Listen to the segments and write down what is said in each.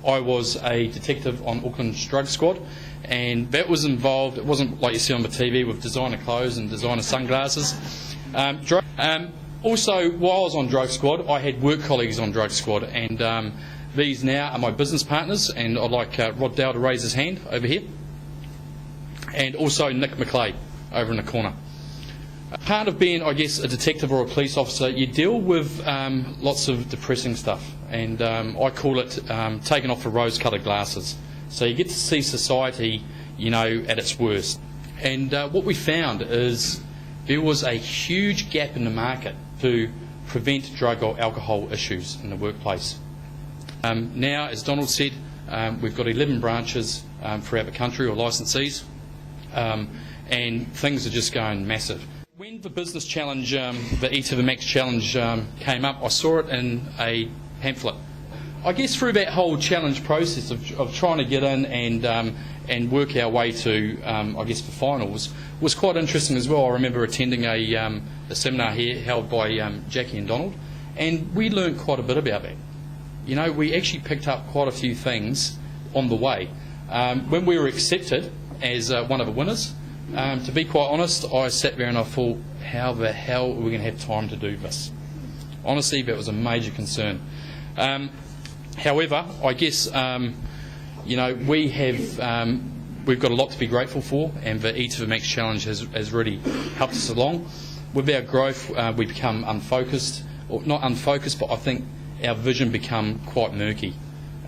I was a detective on Auckland's drug squad, and that was involved, it wasn't like you see on the TV with designer clothes and designer sunglasses. Also, while I was on drug squad, I had work colleagues on drug squad, and these now are my business partners, and I'd like Rod Dow to raise his hand over here, and also Nick McClay over in the corner. Part of being, I guess, a detective or a police officer, you deal with lots of depressing stuff, and I call it taking off the rose-coloured glasses. So you get to see society, you know, at its worst. And what we found is there was a huge gap in the market to prevent drug or alcohol issues in the workplace. Now, as Donald said, we've got 11 branches throughout the country, or licensees, and things are just going massive. When the business challenge, the E to the Max challenge came up, I saw it in a pamphlet. I guess through that whole challenge process of trying to get in and work our way to, I guess, the finals was quite interesting as well. I remember attending a seminar here held by Jackie and Donald, and we learned quite a bit about that. You know, we actually picked up quite a few things on the way. When we were accepted as one of the winners, to be quite honest, I sat there and I thought, how the hell are we going to have time to do this? Honestly, that was a major concern. However, I guess, you know, we've got a lot to be grateful for, and the E to the Max challenge has really helped us along. With our growth, we become unfocused, or not unfocused, but I think our vision become quite murky,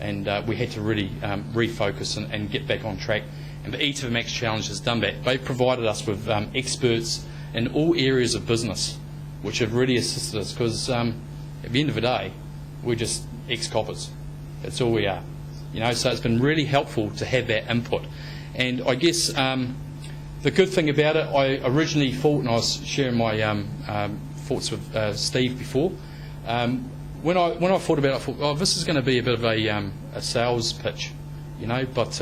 and we had to really refocus and get back on track. And the E to the Max challenge has done that. They've provided us with experts in all areas of business, which have really assisted us, because at the end of the day, we're just ex-coppers. That's all we are. You know, so it's been really helpful to have that input. And I guess the good thing about it, I originally thought, and I was sharing my thoughts with Steve before, when I thought about it, I thought, oh, this is going to be a bit of a sales pitch, you know, but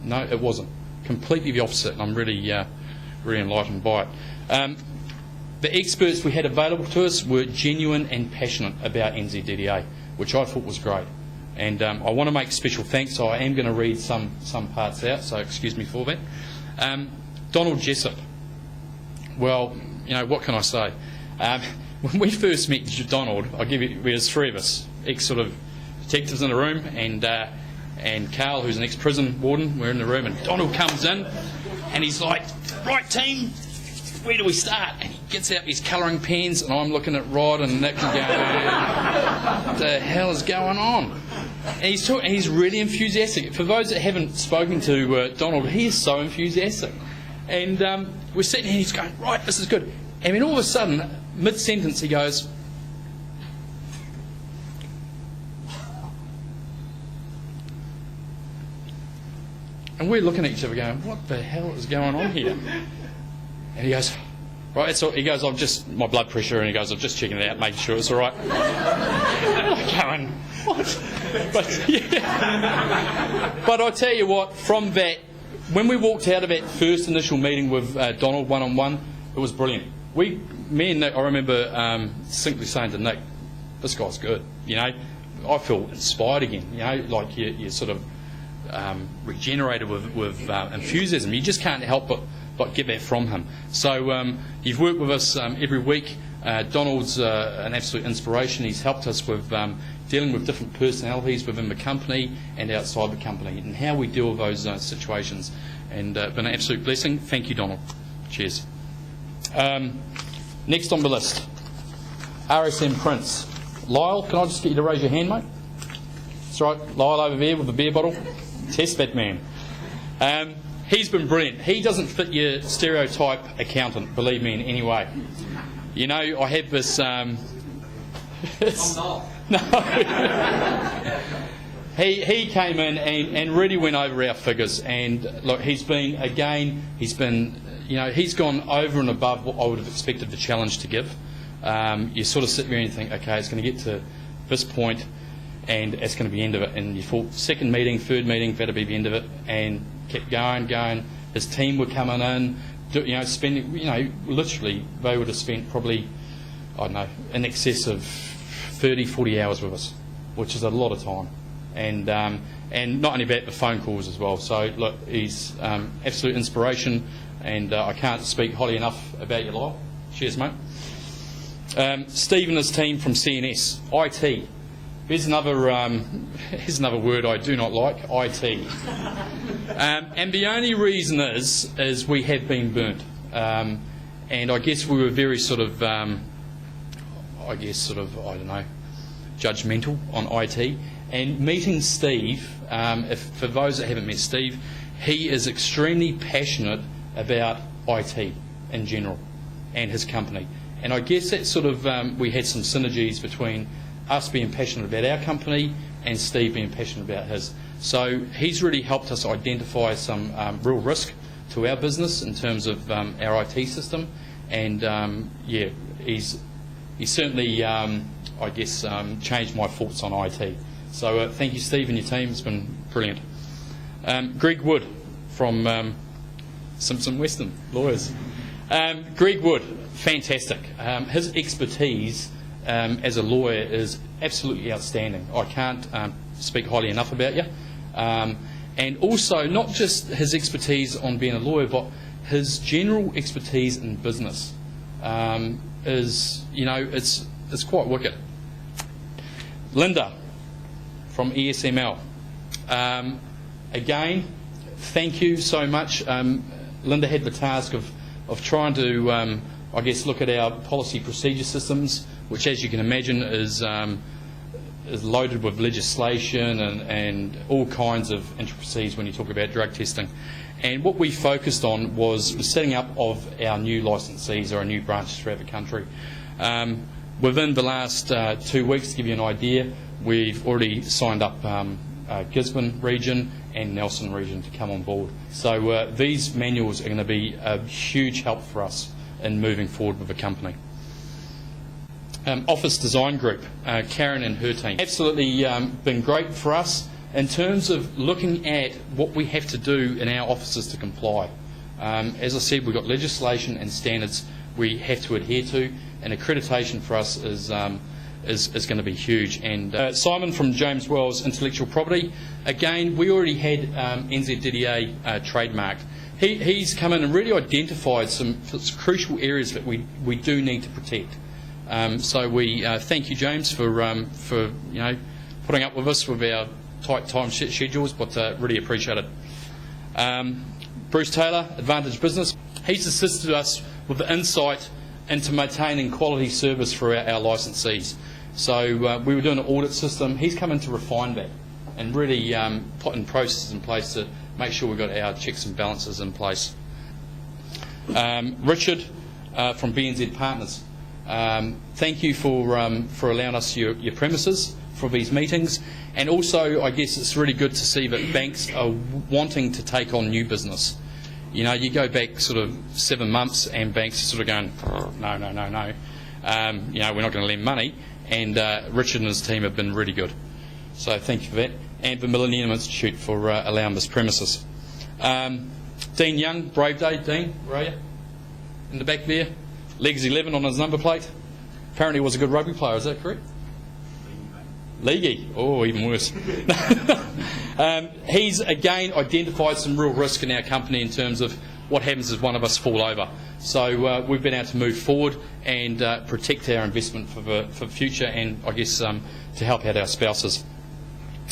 no, it wasn't. Completely the opposite, and I'm really, really enlightened by it. The experts we had available to us were genuine and passionate about NZDDA, which I thought was great. And I want to make special thanks, so I am going to read some parts out, so excuse me for that. Donald Jessup. Well, you know, what can I say? When we first met Donald, there's three of us, ex-sort of detectives in the room, and Carl, who's an ex-prison warden, we're in the room, and Donald comes in, and he's like, right team, where do we start? And he gets out his colouring pens, and I'm looking at Rod and Nick and going, what the hell is going on? And he's really enthusiastic. For those that haven't spoken to Donald, he is so enthusiastic. And we're sitting here and he's going, right, this is good. And then all of a sudden, mid-sentence, he goes, and we're looking at each other going, what the hell is going on here? And he goes, right, that's all. He goes, my blood pressure, and he goes, I'm just checking it out, making sure it's all right. Going, what? But I tell you what, from that, when we walked out of that first initial meeting with Donald one-on-one, it was brilliant. Me and Nick, I remember simply saying to Nick, this guy's good, you know. I feel inspired again, you know, like you're sort of regenerated with enthusiasm. You just can't help but get that from him. So you've worked with us every week. Donald's an absolute inspiration. He's helped us with dealing with different personalities within the company and outside the company, and how we deal with those situations. And been an absolute blessing. Thank you, Donald. Cheers. Next on the list, RSM Prince. Lyle, can I just get you to raise your hand, mate? That's right, Lyle over there with the beer bottle. Test that man. He's been brilliant. He doesn't fit your stereotype accountant, believe me, in any way. You know, I have this... I'm not. No. He came in and really went over our figures, and look, he's been, you know, he's gone over and above what I would have expected the challenge to give. You sort of sit there and you think, okay, it's going to get to this point, and it's going to be the end of it. And you thought, second meeting, third meeting, that'll be the end of it, and kept going. His team were coming in, you know, spending, you know, literally, they would have spent probably, I don't know, in excess of 30, 40 hours with us, which is a lot of time. and not only that, the phone calls as well. So look, he's absolute inspiration, and I can't speak highly enough about you, Lyle. Cheers, mate. Steve and his team from CNS, IT. Here's another word I do not like, IT. And the only reason is we have been burnt. And I guess we were very I don't know, judgmental on IT. And meeting Steve, for those that haven't met Steve, he is extremely passionate about IT in general and his company. And I guess that we had some synergies between us being passionate about our company and Steve being passionate about his. So he's really helped us identify some real risk to our business in terms of our IT system. And yeah, he's certainly, changed my thoughts on IT. So thank you, Steve, and your team. It's been brilliant. Greg Wood from Simpson Western Lawyers. Greg Wood, fantastic. His expertise as a lawyer is absolutely outstanding. I can't speak highly enough about you. And also, not just his expertise on being a lawyer, but his general expertise in business is, it's quite wicked. Linda from ESML. Again, thank you so much. Linda had the task of trying to, look at our policy procedure systems, which, as you can imagine, is loaded with legislation and all kinds of intricacies when you talk about drug testing. And what we focused on was the setting up of our new licensees or our new branches throughout the country. Within the last 2 weeks, to give you an idea, we've already signed up Gisborne region and Nelson region to come on board. So these manuals are going to be a huge help for us in moving forward with the company. Office Design Group, Karen and her team. Absolutely been great for us in terms of looking at what we have to do in our offices to comply. As I said, we've got legislation and standards we have to adhere to, and accreditation for us is going to be huge. And Simon from James Wells Intellectual Property, again, we already had NZDDA trademarked. He's come in and really identified some crucial areas that we do need to protect. So we thank you, James, for putting up with us with our tight time schedules, but really appreciate it. Bruce Taylor, Advantage Business, he's assisted us with the insight into maintaining quality service for our licensees. So we were doing an audit system. He's come in to refine that and really putting processes in place to make sure we've got our checks and balances in place. Richard from BNZ Partners. Thank you for allowing us your premises for these meetings, and also I guess it's really good to see that banks are wanting to take on new business. You go back sort of 7 months and banks are sort of going, no, we're not going to lend money, and Richard and his team have been really good. So thank you for that, and the Millennium Institute for allowing this premises. Dean Young, Brave Day. Dean, where are you? In the back there. Legs 11 on his number plate. Apparently he was a good rugby player, is that correct? Leaguey. Oh, even worse. He's again identified some real risk in our company in terms of what happens if one of us fall over. So we've been able to move forward and protect our investment for the future, and I guess to help out our spouses.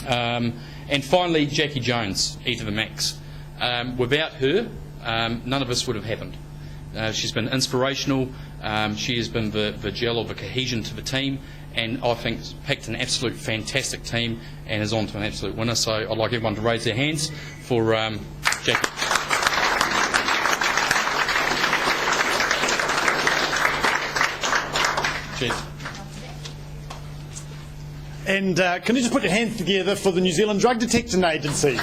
And finally, Jackie Jones, E to the Max. Without her, none of this would have happened. She's been inspirational. She has been the gel of the cohesion to the team, and I think picked an absolute fantastic team and is on to an absolute winner. So I'd like everyone to raise their hands for Jackie. Cheers. And can you just put your hands together for the New Zealand Drug Detection Agency?